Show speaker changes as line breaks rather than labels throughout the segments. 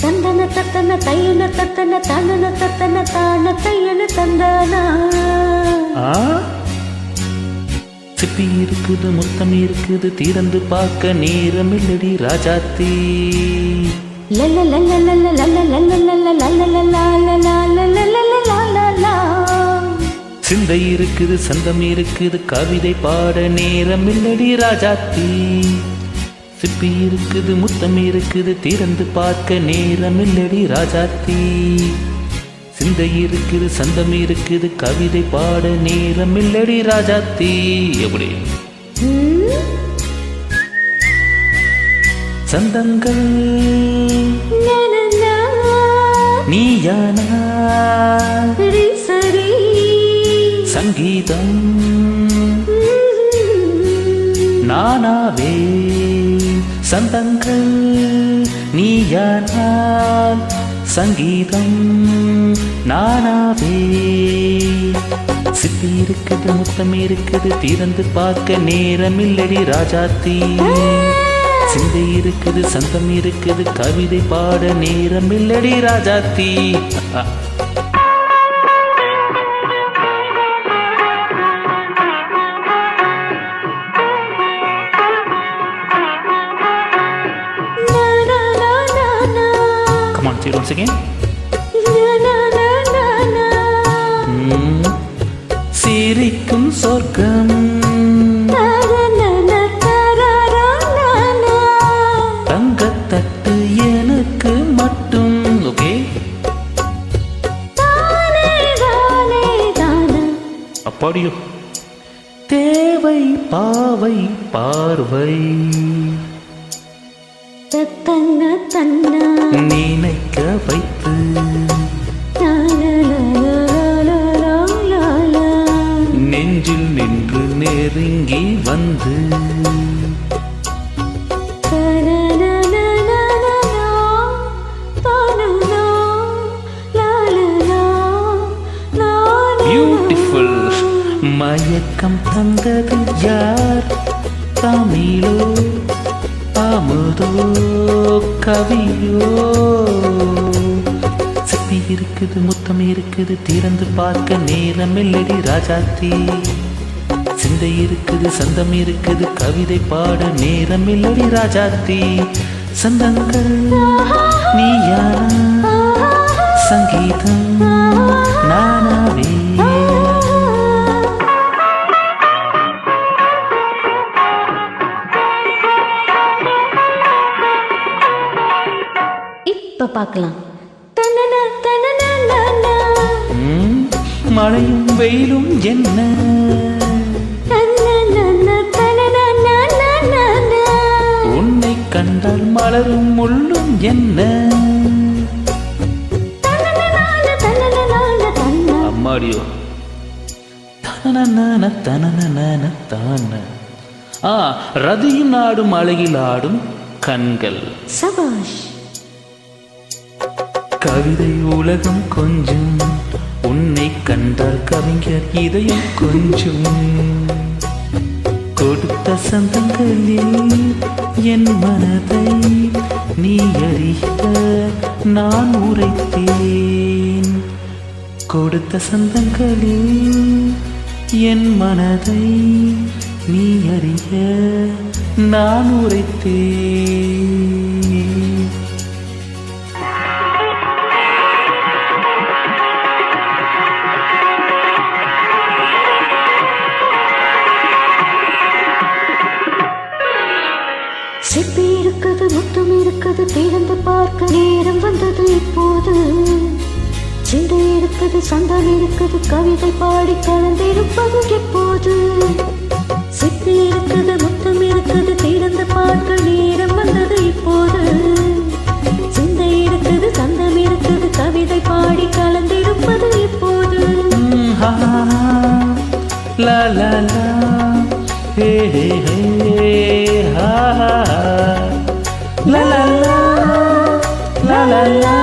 தந்தன தத்தன தையன தத்தன தனன தத்தன தான தையன தந்தானா.
சிப்பி இருக்குது, முத்தம் இருக்குது, திறந்து பார்க்க நேரம் இல்லடி ராஜாத்தி. சிந்தை இருக்குது, சந்தம் இருக்குது, கவிதை பாட நேரம் இல்லடி ராஜாத்தி. சிப்பி இருக்குது, முத்தம் இருக்குது, திறந்து பார்க்க நேரம் இல்லடி ராஜாத்தி. சிந்தை இருக்குது, சந்தம் இருக்குது, கவிதை பாட நேரம் இல்லடி ராஜாத்தி. எப்படி சந்தங்கள் நீயானா
சரி
சங்கீதம் நானாவே. சந்தங்கள் நீயானால் சங்கீதம் நானாவே. சிப்பி இருக்குது, முத்தம் இருக்குது, திறந்து பார்க்க நேரம் இல்லடி ராஜாத்தி. சிந்தை இருக்குது, சந்தம் இருக்குது, கவிதை பாட நேரம் இல்லடி Rajathi. Come on, say it once again. சிரிக்கும் சொர்க்கம் தங்கத்தட்டு எனக்கு மட்டும். ஓகே, அப்படியோ தேவை பாவை பார்வை நினைக்க வைத்து நெஞ்சில் நின்று நெருங்கி வந்து பியூட்டிஃபுல். மயக்கம் தந்தது யார்? தமிழோ அமுதோ கவியோ? சிப்பி இருக்குது, முத்தம் இருக்குது, திறந்து பார்க்க நேரம் இல்லடி ராஜாத்தி. சிந்தை இருக்குது, சந்தம் இருக்குது, கவிதை பாட நேரம் இல்லடி ராஜாத்தி. சந்தங்கள் நீயானா சங்கீதம் நானாவே.
இப்ப பார்க்கலாம்.
மழையும் வெயிலும் என்ன உன்னை கண்டால் மலரும் முள்ளும் என்ன? அம்மாடியோ தனன தனன தான. ரதியும் நாடும் அழகில் ஆடும் கண்கள்.
சபாஷ்.
கவிதை உலகம் கொஞ்சம் உன்னை கண்டால் கவிஞர் இதயம் கொஞ்சம். கொடுத்த சந்தங்களில் என் மனதை நீ அறிய நான் உரைத்தேன். கொடுத்த சந்தங்களில் என் மனதை நீ அறிய நான் உரைத்தேன்.
சிப்பி இருக்குது, முத்தம் இருக்குது, திறந்து பார்க்க நேரம் வந்தது இப்போது. சிந்தை இருக்குது, சந்தம் இருக்குது, கவிதை பாடி கலந்திருப்பது எப்போது. சிப்பி இருக்குது, முத்தம் இருக்குது, திறந்து பார்க்க நேரம் வந்தது இப்போது. சிந்தை இருக்குது, சந்தம் இருக்குது, கவிதை பாடி கலந்திருப்பது எப்போது.
லா லா லா ஹே ஹே ஹே ஹா ஹா la la la la la la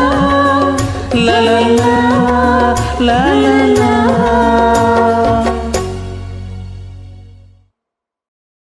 la la la la la